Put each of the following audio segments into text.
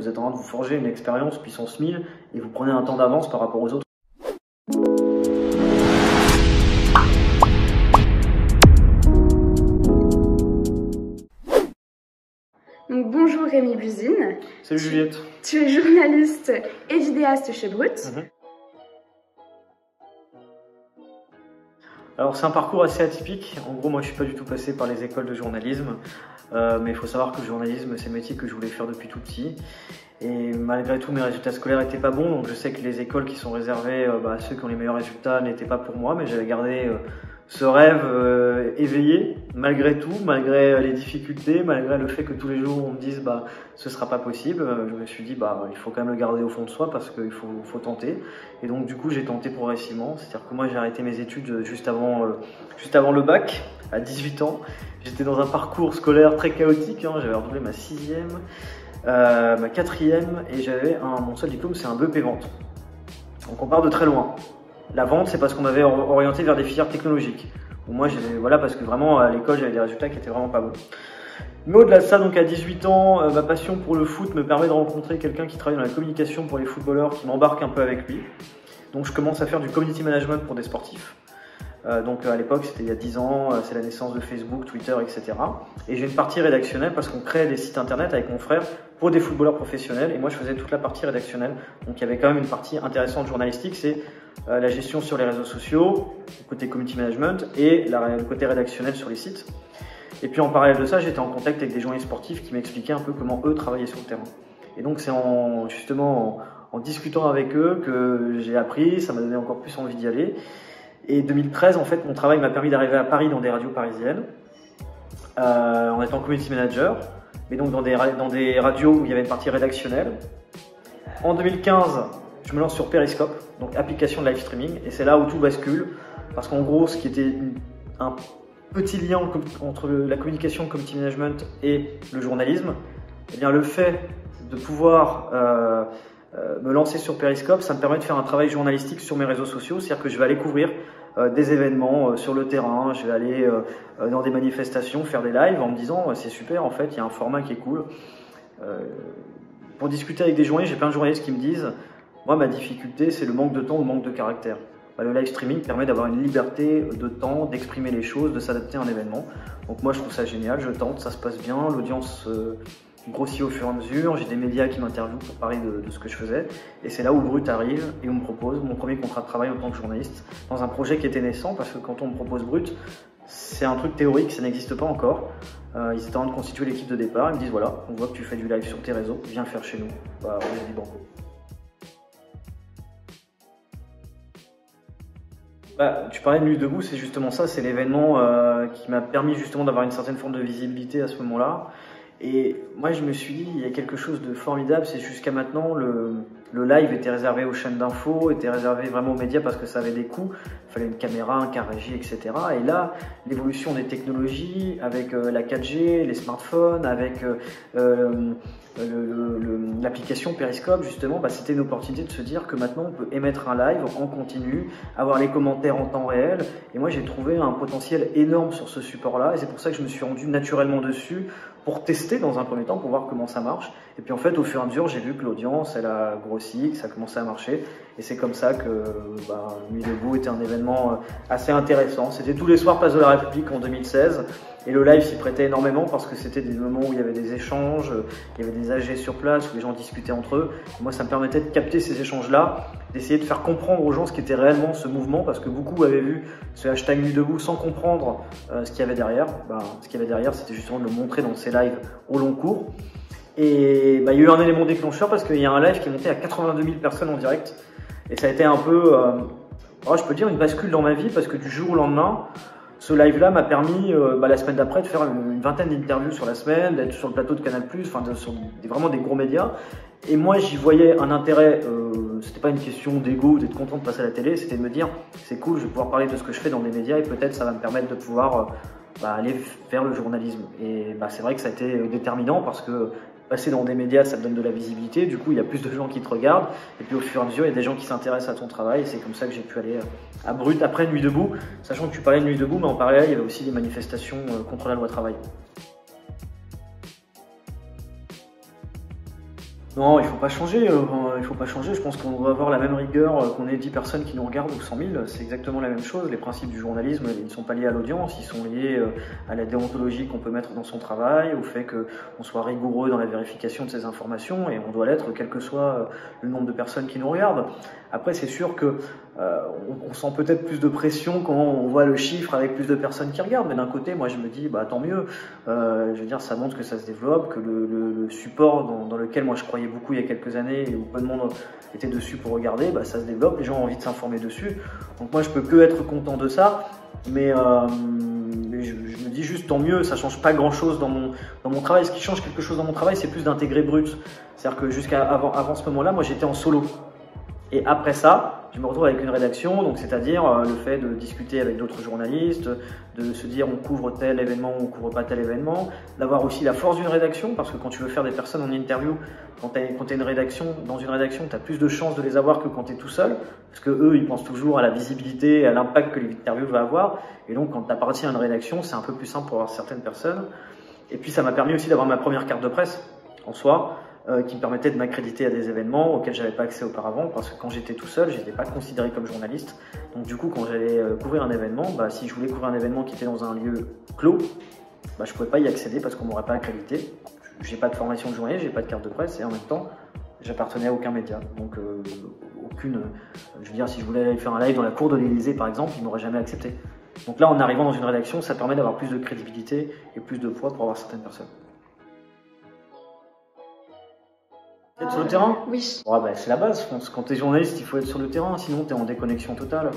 vous êtes en train de vous forger une expérience puissance 1000 et vous prenez un temps d'avance par rapport aux autres. Donc, bonjour Rémi Buzine. Salut Juliette. Tu es journaliste et vidéaste chez Brut. Alors c'est un parcours assez atypique. En gros, moi je suis pas du tout passé par les écoles de journalisme, mais il faut savoir que le journalisme c'est un métier que je voulais faire depuis tout petit. Et malgré tout, mes résultats scolaires n'étaient pas bons, donc je sais que les écoles qui sont réservées à ceux qui ont les meilleurs résultats n'étaient pas pour moi, mais j'avais gardé ce rêve éveillé, malgré tout, malgré les difficultés, malgré le fait que tous les jours on me dise ce sera pas possible. Je me suis dit il faut quand même le garder au fond de soi parce qu'il faut tenter. Et donc du coup j'ai tenté progressivement, c'est-à-dire que moi j'ai arrêté mes études juste avant le bac, à 18 ans. J'étais dans un parcours scolaire très chaotique, j'avais redoublé ma 6e, ma 4e et j'avais mon seul diplôme, c'est un BEP vente. Donc on part de très loin. La vente, c'est parce qu'on m'avait orienté vers des filières technologiques. Bon, moi, parce que vraiment à l'école, j'avais des résultats qui étaient vraiment pas bons. Mais au-delà de ça, donc à 18 ans, ma passion pour le foot me permet de rencontrer quelqu'un qui travaille dans la communication pour les footballeurs, qui m'embarque un peu avec lui. Donc je commence à faire du community management pour des sportifs. Donc à l'époque, c'était il y a 10 ans, c'est la naissance de Facebook, Twitter, etc. Et j'ai une partie rédactionnelle parce qu'on crée des sites internet avec mon frère pour des footballeurs professionnels. Et moi, je faisais toute la partie rédactionnelle. Donc il y avait quand même une partie intéressante journalistique, c'est la gestion sur les réseaux sociaux, le côté community management et le côté rédactionnel sur les sites. Et puis en parallèle de ça, j'étais en contact avec des journalistes sportifs qui m'expliquaient un peu comment eux travaillaient sur le terrain. Et donc c'est justement en discutant avec eux que j'ai appris, ça m'a donné encore plus envie d'y aller. Et 2013, en fait, mon travail m'a permis d'arriver à Paris dans des radios parisiennes, en étant community manager, mais donc dans des radios où il y avait une partie rédactionnelle. En 2015, je me lance sur Periscope, donc application de live streaming, et c'est là où tout bascule, parce qu'en gros, ce qui était un petit lien entre la communication, le community management et le journalisme, eh bien le fait de pouvoir me lancer sur Periscope, ça me permet de faire un travail journalistique sur mes réseaux sociaux, c'est-à-dire que je vais aller couvrir des événements sur le terrain, je vais aller dans des manifestations, faire des lives en me disant c'est super, en fait, il y a un format qui est cool. Pour discuter avec des journalistes, j'ai plein de journalistes qui me disent moi, ma difficulté, c'est le manque de temps ou le manque de caractère. Le live streaming permet d'avoir une liberté de temps, d'exprimer les choses, de s'adapter à un événement. Donc moi, je trouve ça génial, je tente, ça se passe bien, l'audience grossit au fur et à mesure, j'ai des médias qui m'interviewent pour parler de ce que je faisais. Et c'est là où Brut arrive et on me propose mon premier contrat de travail en tant que journaliste, dans un projet qui était naissant, parce que quand on me propose Brut, c'est un truc théorique, ça n'existe pas encore. Ils étaient en train de constituer l'équipe de départ, ils me disent voilà, on voit que tu fais du live sur tes réseaux, viens le faire chez nous. On a dit banco. Tu parlais de Nuit debout, c'est justement ça, c'est l'événement qui m'a permis justement d'avoir une certaine forme de visibilité à ce moment-là. Et moi je me suis dit, il y a quelque chose de formidable, c'est jusqu'à maintenant le live était réservé aux chaînes d'infos, était réservé vraiment aux médias parce que ça avait des coûts, il fallait une caméra, un car régie, etc. Et là, l'évolution des technologies, avec la 4G, les smartphones, avec l'application Periscope, justement, c'était une opportunité de se dire que maintenant on peut émettre un live en continu, avoir les commentaires en temps réel. Et moi j'ai trouvé un potentiel énorme sur ce support-là, et c'est pour ça que je me suis rendu naturellement dessus pour tester dans un premier temps, pour voir comment ça marche. Et puis en fait, au fur et à mesure, j'ai vu que l'audience, elle a grossi, que ça commençait à marcher. Et c'est comme ça que Nuit debout était un événement assez intéressant. C'était tous les soirs Place de la République en 2016. Et le live s'y prêtait énormément parce que c'était des moments où il y avait des échanges, il y avait des AG sur place, où les gens discutaient entre eux. Et moi, ça me permettait de capter ces échanges-là, d'essayer de faire comprendre aux gens ce qu'était réellement ce mouvement, parce que beaucoup avaient vu ce hashtag Nuit debout sans comprendre ce qu'il y avait derrière. Ce qu'il y avait derrière, c'était justement de le montrer dans ces lives au long cours. Et il y a eu un élément déclencheur parce qu'il y a un live qui est monté à 82 000 personnes en direct. Et ça a été un peu, je peux dire, une bascule dans ma vie, parce que du jour au lendemain, ce live-là m'a permis, la semaine d'après, de faire une vingtaine d'interviews sur la semaine, d'être sur le plateau de Canal+, sur vraiment des gros médias. Et moi, j'y voyais un intérêt, c'était pas une question d'ego, d'être content de passer à la télé, c'était de me dire, c'est cool, je vais pouvoir parler de ce que je fais dans des médias et peut-être ça va me permettre de pouvoir aller vers le journalisme. Et c'est vrai que ça a été déterminant parce que passer dans des médias, ça te donne de la visibilité, du coup il y a plus de gens qui te regardent, et puis au fur et à mesure il y a des gens qui s'intéressent à ton travail, et c'est comme ça que j'ai pu aller à Brut après Nuit debout, sachant que tu parlais de Nuit debout, mais en parallèle il y avait aussi des manifestations contre la loi travail. Non, il faut pas changer. Il faut pas changer. Je pense qu'on doit avoir la même rigueur qu'on ait 10 personnes qui nous regardent ou 100 000. C'est exactement la même chose. Les principes du journalisme, ils ne sont pas liés à l'audience. Ils sont liés à la déontologie qu'on peut mettre dans son travail, au fait qu'on soit rigoureux dans la vérification de ces informations, et on doit l'être quel que soit le nombre de personnes qui nous regardent. Après, c'est sûr que on sent peut-être plus de pression quand on voit le chiffre avec plus de personnes qui regardent. Mais d'un côté, moi, je me dis, bah tant mieux. Je veux dire, ça montre que ça se développe, que le support dans lequel moi je croyais beaucoup il y a quelques années et où peu de monde était dessus pour regarder, bah, ça se développe, les gens ont envie de s'informer dessus. Donc moi je peux que être content de ça, mais je me dis juste tant mieux, ça change pas grand chose dans mon travail. Ce qui change quelque chose dans mon travail, c'est plus d'intégrer Brut. C'est-à-dire que jusqu'à avant ce moment-là, moi j'étais en solo. Et après ça, je me retrouve avec une rédaction, donc c'est-à-dire le fait de discuter avec d'autres journalistes, de se dire on couvre tel événement ou on couvre pas tel événement, d'avoir aussi la force d'une rédaction, parce que quand tu veux faire des personnes en interview, quand tu es une rédaction, dans une rédaction, tu as plus de chances de les avoir que quand tu es tout seul, parce que eux, ils pensent toujours à la visibilité, à l'impact que l'interview va avoir, et donc quand tu appartiens à une rédaction, c'est un peu plus simple pour avoir certaines personnes. Et puis ça m'a permis aussi d'avoir ma première carte de presse en soi, qui me permettait de m'accréditer à des événements auxquels j'avais pas accès auparavant, parce que quand j'étais tout seul, j'étais pas considéré comme journaliste. Donc du coup, quand j'allais couvrir un événement, bah, si je voulais couvrir un événement qui était dans un lieu clos, bah, je pouvais pas y accéder parce qu'on m'aurait pas accrédité. J'ai pas de formation de journaliste, j'ai pas de carte de presse, et en même temps, j'appartenais à aucun média. Donc aucune, je veux dire, si je voulais aller faire un live dans la cour de l'Élysée par exemple, ils m'auraient jamais accepté. Donc là, en arrivant dans une rédaction, ça permet d'avoir plus de crédibilité et plus de poids pour avoir certaines personnes. Être sur le terrain? Oui. Ouais, bah, c'est la base, je pense. Quand tu es journaliste, il faut être sur le terrain, sinon tu es en déconnexion totale.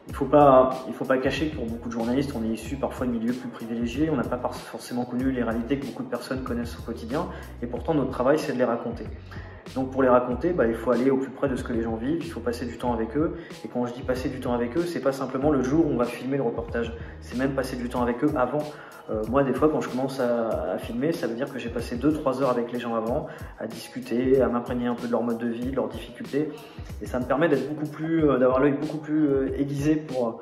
Il faut pas cacher que pour beaucoup de journalistes, on est issu parfois de milieux plus privilégiés, on n'a pas forcément connu les réalités que beaucoup de personnes connaissent au quotidien, et pourtant notre travail c'est de les raconter. Donc pour les raconter, bah, il faut aller au plus près de ce que les gens vivent, il faut passer du temps avec eux, et quand je dis passer du temps avec eux, c'est pas simplement le jour où on va filmer le reportage, c'est même passer du temps avec eux avant. Moi des fois quand je commence à filmer, ça veut dire que j'ai passé 2-3 heures avec les gens avant, à discuter, à m'imprégner un peu de leur mode de vie, de leurs difficultés, et ça me permet d'être d'avoir l'œil beaucoup plus aiguisé pour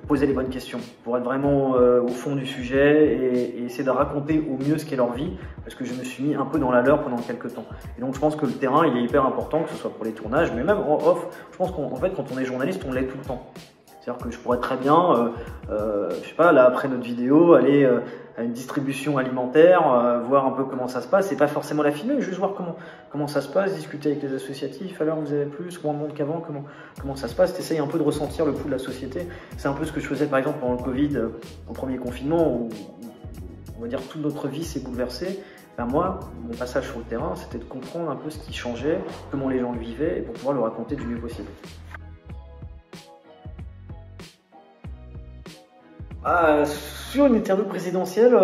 poser les bonnes questions, pour être vraiment au fond du sujet et essayer de raconter au mieux ce qu'est leur vie, parce que je me suis mis un peu dans la leur pendant quelques temps. Et donc je pense que le terrain il est hyper important, que ce soit pour les tournages, mais même en off. Je pense qu'en fait quand on est journaliste, on l'est tout le temps. C'est-à-dire que je pourrais très bien, je sais pas, là après notre vidéo, aller à une distribution alimentaire, voir un peu comment ça se passe, et pas forcément la filmer, juste voir comment ça se passe, discuter avec les associatifs, alors vous avez plus, moins de monde qu'avant, comment ça se passe, t'essayes un peu de ressentir le pouls de la société. C'est un peu ce que je faisais par exemple pendant le Covid, au premier confinement, où on va dire toute notre vie s'est bouleversée. Ben moi, mon passage sur le terrain, c'était de comprendre un peu ce qui changeait, comment les gens le vivaient, et pour pouvoir le raconter du mieux possible. Sur une interview présidentielle,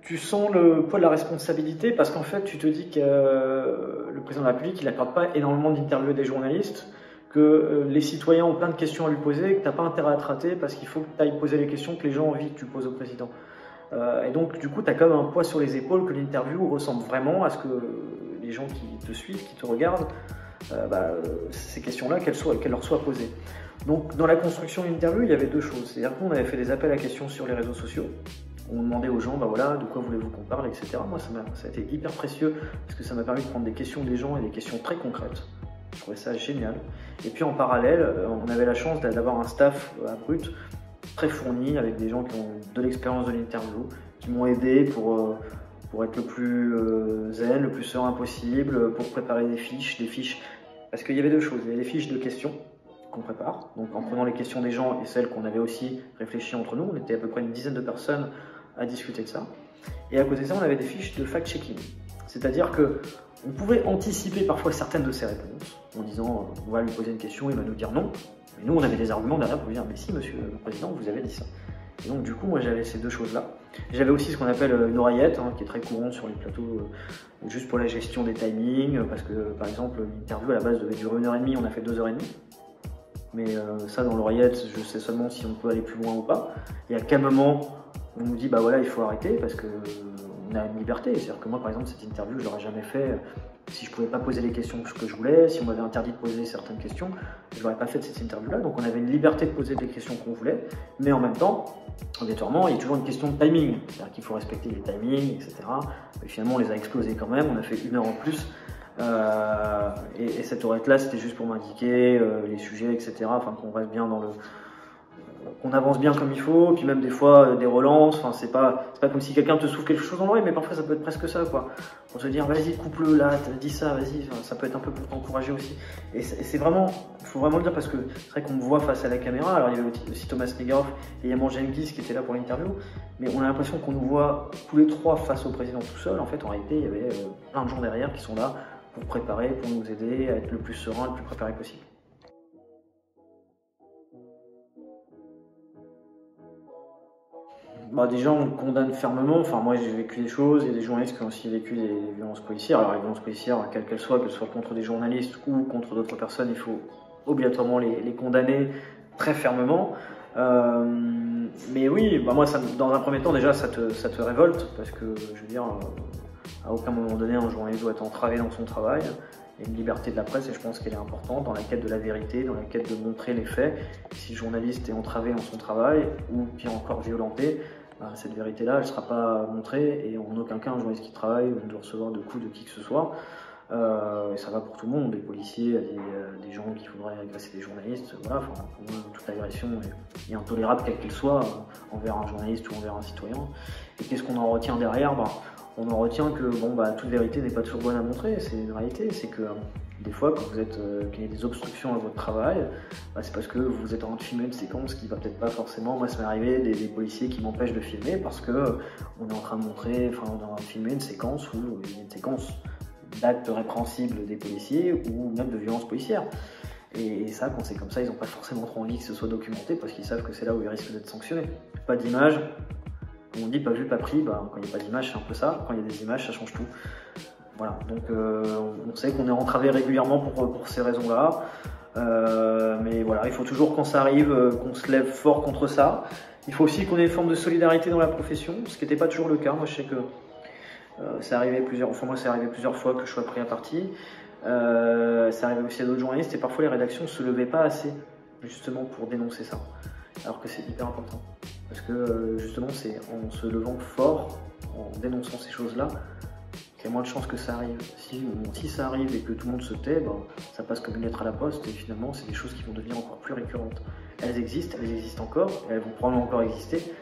tu sens le poids de la responsabilité, parce qu'en fait tu te dis que le président de la République il n'accorde pas énormément d'interviews à des journalistes, que les citoyens ont plein de questions à lui poser et que tu n'as pas intérêt à te rater parce qu'il faut que tu ailles poser les questions que les gens ont envie que tu poses au président. Et donc du coup tu as quand même un poids sur les épaules, que l'interview ressemble vraiment à ce que les gens qui te suivent, qui te regardent, ces questions-là, qu'elles leur soient posées. Donc dans la construction d'une interview, il y avait deux choses. C'est-à-dire qu'on avait fait des appels à questions sur les réseaux sociaux. On demandait aux gens, bah voilà, de quoi voulez-vous qu'on parle, etc. Moi, ça a été hyper précieux parce que ça m'a permis de prendre des questions des gens et des questions très concrètes. Je trouvais ça génial. Et puis en parallèle, on avait la chance d'avoir un staff à Brut très fourni, avec des gens qui ont de l'expérience de l'interview, qui m'ont aidé pour être le plus zen, le plus serein possible, pour préparer des fiches. Parce qu'il y avait deux choses. Il y avait des fiches de questions qu'on prépare, donc en prenant les questions des gens et celles qu'on avait aussi réfléchies entre nous. On était à peu près une dizaine de personnes à discuter de ça. Et à côté de ça, on avait des fiches de fact-checking. C'est-à-dire qu'on pouvait anticiper parfois certaines de ces réponses, en disant on va lui poser une question, il va nous dire non. Mais nous, on avait des arguments derrière pour lui dire mais si, monsieur le président, vous avez dit ça. Et donc du coup, moi j'avais ces deux choses-là. J'avais aussi ce qu'on appelle une oreillette, qui est très courante sur les plateaux, juste pour la gestion des timings, parce que par exemple, l'interview à la base devait durer 1h30, on a fait 2h30. Mais ça, dans l'oreillette, je sais seulement si on peut aller plus loin ou pas. Et à quel moment on nous dit, bah voilà, il faut arrêter parce qu'on a une liberté. C'est-à-dire que moi, par exemple, cette interview, je l'aurais jamais fait Si je ne pouvais pas poser les questions que je voulais, si on m'avait interdit de poser certaines questions, je n'aurais pas fait cette interview-là. Donc on avait une liberté de poser des questions qu'on voulait, mais en même temps, obligatoirement, il y a toujours une question de timing. C'est-à-dire qu'il faut respecter les timings, etc. Et finalement, on les a explosés quand même, on a fait 1 heure en plus. Et cette orette-là, c'était juste pour m'indiquer les sujets, etc. Enfin, qu'on reste bien dans le... qu'on avance bien comme il faut, puis même des fois des relances, enfin c'est pas comme si quelqu'un te souffle quelque chose dans l'oreille, mais parfois ça peut être presque ça quoi. Pour te dire vas-y coupe-le là, dis ça, vas-y, enfin, ça peut être un peu pour t'encourager aussi. Et c'est vraiment, il faut vraiment le dire parce que c'est vrai qu'on me voit face à la caméra, alors il y avait aussi Thomas Negaroff et Yaman Genghis qui étaient là pour l'interview, mais on a l'impression qu'on nous voit tous les trois face au président tout seul, en fait en réalité il y avait plein de gens derrière qui sont là pour préparer, pour nous aider à être le plus serein, le plus préparé possible. Bah déjà, on le condamne fermement. Enfin, moi, j'ai vécu des choses. Il y a des journalistes qui ont aussi vécu des violences policières. Alors, les violences policières, quelles qu'elles soient, que ce soit contre des journalistes ou contre d'autres personnes, il faut obligatoirement les condamner très fermement. Mais oui, bah moi, dans un premier temps, déjà, ça te révolte parce que, je veux dire, à aucun moment donné, un journaliste doit être entravé dans son travail. Il y a une liberté de la presse et je pense qu'elle est importante dans la quête de la vérité, dans la quête de montrer les faits. Si le journaliste est entravé dans son travail ou pire encore violenté, cette vérité-là, elle ne sera pas montrée et en aucun cas un journaliste qui travaille ne doit recevoir de coups de qui que ce soit. Et ça va pour tout le monde, des policiers, des gens qui voudraient agresser des journalistes. Voilà, enfin, pour moi, toute agression est intolérable, quelle qu'elle soit, envers un journaliste ou envers un citoyen. Et qu'est-ce qu'on en retient derrière? On en retient que toute vérité n'est pas toujours bonne à montrer. C'est une réalité, c'est que des fois, quand qu'il y a des obstructions à votre travail, c'est parce que vous êtes en train de filmer une séquence qui va peut-être pas forcément. Moi, ça m'est arrivé des policiers qui m'empêchent de filmer parce que on est en train de montrer, enfin, on est en train de filmer une séquence où il y a une séquence d'actes répréhensibles des policiers ou même de violences policières. Et ça, quand c'est comme ça, ils n'ont pas forcément trop envie que ce soit documenté parce qu'ils savent que c'est là où ils risquent d'être sanctionnés. Pas d'image. Comme on dit, pas vu, pas pris, quand il n'y a pas d'image, c'est un peu ça. Quand il y a des images, ça change tout. Voilà, donc on sait qu'on est entravé régulièrement pour ces raisons-là. Mais voilà, il faut toujours, quand ça arrive, qu'on se lève fort contre ça. Il faut aussi qu'on ait une forme de solidarité dans la profession, ce qui n'était pas toujours le cas. Moi, je sais que c'est arrivé plusieurs fois que je sois pris à partie. Ça arrivait aussi à d'autres journalistes et parfois les rédactions ne se levaient pas assez, justement, pour dénoncer ça. Alors que c'est hyper important. Parce que justement, c'est en se levant fort, en dénonçant ces choses-là, qu'il y a moins de chances que ça arrive. Si ça arrive et que tout le monde se tait, ça passe comme une lettre à la poste et finalement, c'est des choses qui vont devenir encore plus récurrentes. Elles existent encore, et elles vont probablement encore exister.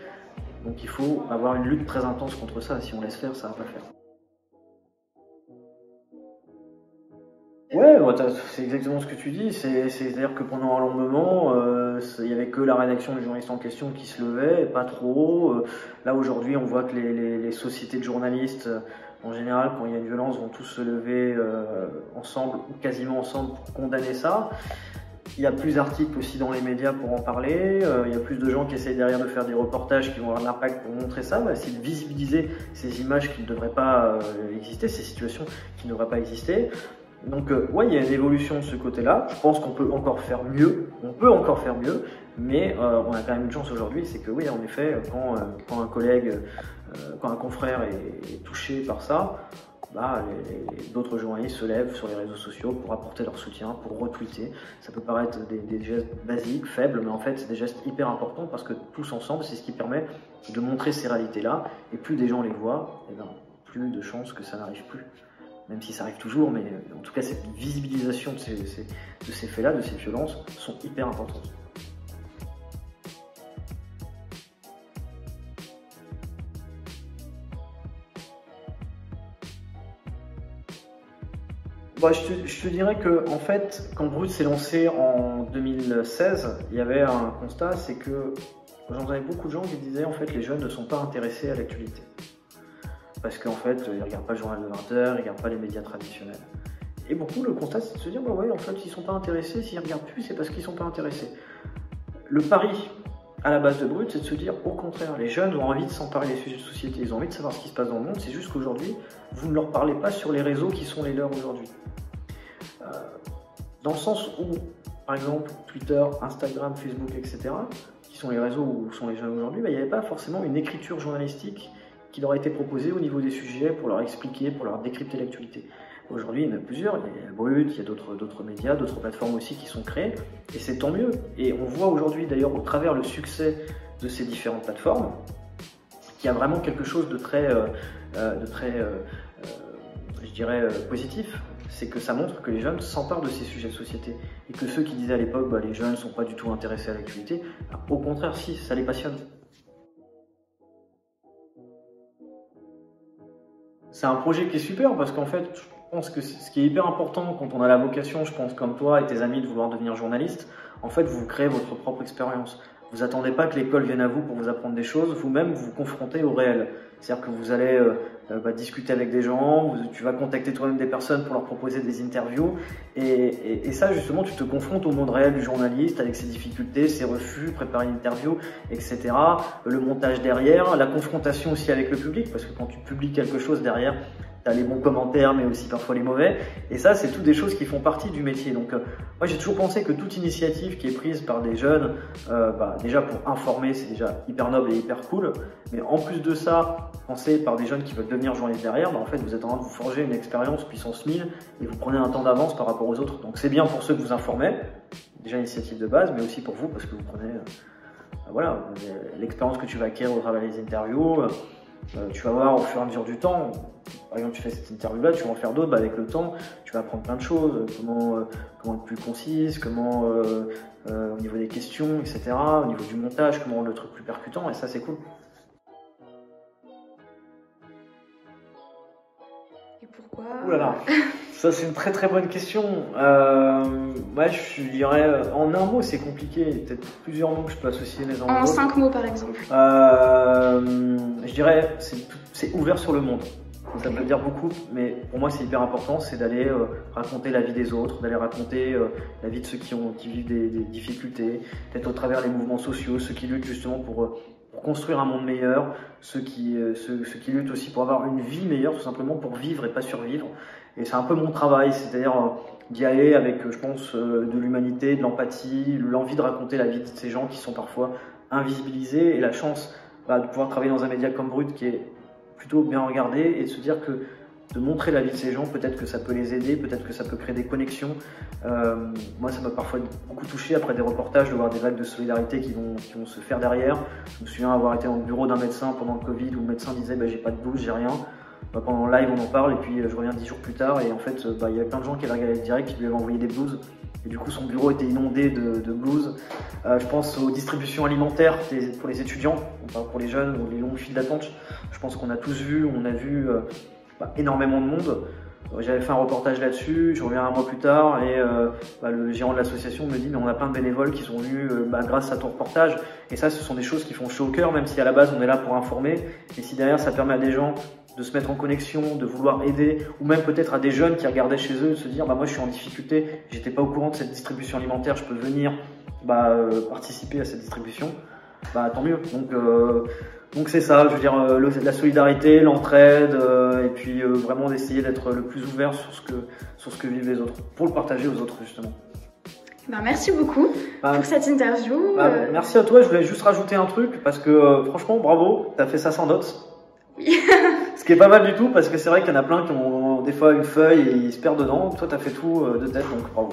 Donc il faut avoir une lutte très intense contre ça. Si on laisse faire, ça ne va pas faire. Ouais, c'est exactement ce que tu dis. C'est-à-dire que pendant un long moment, il n'y avait que la rédaction des journalistes en question qui se levait, pas trop. Là, aujourd'hui, on voit que les sociétés de journalistes, en général, quand il y a une violence, vont tous se lever ensemble, ou quasiment ensemble, pour condamner ça. Il y a plus d'articles aussi dans les médias pour en parler. Il y a plus de gens qui essayent derrière de faire des reportages qui vont avoir de l'impact pour montrer ça. Essayer de visibiliser ces images qui ne devraient pas exister, ces situations qui ne devraient pas exister. Donc ouais, il y a une évolution de ce côté-là. Je pense qu'on peut encore faire mieux. Mais on a quand même une chance aujourd'hui, c'est que oui, en effet, quand un collègue, quand un confrère est touché par ça, d'autres journalistes se lèvent sur les réseaux sociaux pour apporter leur soutien, pour retweeter. Ça peut paraître des gestes basiques, faibles, mais en fait, c'est des gestes hyper importants parce que tous ensemble, c'est ce qui permet de montrer ces réalités-là. Et plus des gens les voient, plus de chances que ça n'arrive plus. Même si ça arrive toujours, mais en tout cas, cette visibilisation de ces faits-là, de ces violences, sont hyper importantes. Je te dirais que, en fait, quand Brut s'est lancé en 2016, il y avait un constat, c'est que j'entendais beaucoup de gens qui disaient en fait les jeunes ne sont pas intéressés à l'actualité. Parce qu'en fait, ils ne regardent pas le journal de 20 h, ils ne regardent pas les médias traditionnels. Et beaucoup, le constat, c'est de se dire, ouais, en fait, s'ils ne sont pas intéressés, s'ils ne regardent plus, c'est parce qu'ils ne sont pas intéressés. Le pari à la base de Brut, c'est de se dire, au contraire, les jeunes ont envie de s'emparer des sujets de société, ils ont envie de savoir ce qui se passe dans le monde, c'est juste qu'aujourd'hui, vous ne leur parlez pas sur les réseaux qui sont les leurs aujourd'hui. Dans le sens où, par exemple, Twitter, Instagram, Facebook, etc., qui sont les réseaux où sont les jeunes aujourd'hui, il n'y avait pas forcément une écriture journalistique qui leur a été proposée au niveau des sujets pour leur expliquer, pour leur décrypter l'actualité. Aujourd'hui, il y en a plusieurs, il y a Brut, il y a d'autres médias, d'autres plateformes aussi qui sont créées, et c'est tant mieux. Et on voit aujourd'hui d'ailleurs au travers le succès de ces différentes plateformes, qu'il y a vraiment quelque chose de très je dirais, positif. C'est que ça montre que les jeunes s'emparent de ces sujets de société, et que ceux qui disaient à l'époque bah, les jeunes ne sont pas du tout intéressés à l'actualité, bah, au contraire si, ça les passionne. C'est un projet qui est super parce qu'en fait, je pense que ce qui est hyper important quand on a la vocation, je pense comme toi et tes amis, de vouloir devenir journaliste, en fait, vous créez votre propre expérience. Vous attendez pas que l'école vienne à vous pour vous apprendre des choses, vous-même vous vous confrontez au réel. C'est-à-dire que vous allez discuter avec des gens, tu vas contacter toi-même des personnes pour leur proposer des interviews, et ça justement, tu te confrontes au monde réel du journaliste avec ses difficultés, ses refus, préparer une interview, etc. Le montage derrière, la confrontation aussi avec le public, parce que quand tu publies quelque chose derrière, tu as les bons commentaires, mais aussi parfois les mauvais. Et ça, c'est toutes des choses qui font partie du métier. Donc, moi, j'ai toujours pensé que toute initiative qui est prise par des jeunes, déjà pour informer, c'est déjà hyper noble et hyper cool. Mais en plus de ça, pensée par des jeunes qui veulent devenir journalistes derrière, en fait, vous êtes en train de vous forger une expérience puissance 1000 et vous prenez un temps d'avance par rapport aux autres. Donc, c'est bien pour ceux que vous informez, déjà initiative de base, mais aussi pour vous parce que vous prenez l'expérience que tu vas acquérir au travers des interviews. Tu vas voir au fur et à mesure du temps, par exemple tu fais cette interview là, tu vas en faire d'autres, avec le temps tu vas apprendre plein de choses, comment être plus concise, comment au niveau des questions, etc., au niveau du montage, comment rendre le truc plus percutant, et ça c'est cool. Et pourquoi? Ouh là là, ça c'est une très très bonne question. Moi je dirais en un mot c'est compliqué, il y a peut-être plusieurs mots que je peux associer les uns aux autres. En 5 mots par exemple. Je dirais c'est ouvert sur le monde. Ça peut dire beaucoup, mais pour moi c'est hyper important, c'est d'aller raconter la vie des autres, d'aller raconter la vie de ceux qui vivent des difficultés, peut-être au travers des mouvements sociaux, ceux qui luttent justement pour construire un monde meilleur, ceux qui luttent aussi pour avoir une vie meilleure, tout simplement pour vivre et pas survivre. Et c'est un peu mon travail, c'est-à-dire d'y aller avec, je pense, de l'humanité, de l'empathie, l'envie de raconter la vie de ces gens qui sont parfois invisibilisés, et la chance de pouvoir travailler dans un média comme Brut qui est plutôt bien regardé, et de se dire que de montrer la vie de ces gens, peut-être que ça peut les aider, peut-être que ça peut créer des connexions. Moi, ça m'a parfois beaucoup touché après des reportages de voir des vagues de solidarité qui vont se faire derrière. Je me souviens avoir été dans le bureau d'un médecin pendant le Covid où le médecin disait j'ai pas de blouse, j'ai rien. Pendant le live, on en parle, et puis je reviens 10 jours plus tard, et en fait, il y avait plein de gens qui avaient regardé le direct, qui lui avaient envoyé des blouses. Et du coup, son bureau était inondé de blouses. Je pense aux distributions alimentaires pour les étudiants, pour les jeunes, ou les longues files d'attente. Je pense qu'on a tous vu, on a vu énormément de monde. J'avais fait un reportage là-dessus, je reviens un mois plus tard, et le gérant de l'association me dit mais on a plein de bénévoles qui sont venus grâce à ton reportage. Et ça, ce sont des choses qui font chaud au cœur, même si à la base on est là pour informer. Et si derrière ça permet à des gens de se mettre en connexion, de vouloir aider, ou même peut-être à des jeunes qui regardaient chez eux, de se dire moi je suis en difficulté, j'étais pas au courant de cette distribution alimentaire, je peux venir participer à cette distribution, tant mieux. Donc c'est ça, je veux dire, la solidarité, l'entraide, et puis vraiment d'essayer d'être le plus ouvert sur ce que vivent les autres, pour le partager aux autres justement. Merci beaucoup pour cette interview. Merci à toi, je voulais juste rajouter un truc, parce que franchement bravo, t'as fait ça sans notes. Oui. Ce qui est pas mal du tout, parce que c'est vrai qu'il y en a plein qui ont des fois une feuille et ils se perdent dedans. Toi t'as fait tout de tête, donc bravo.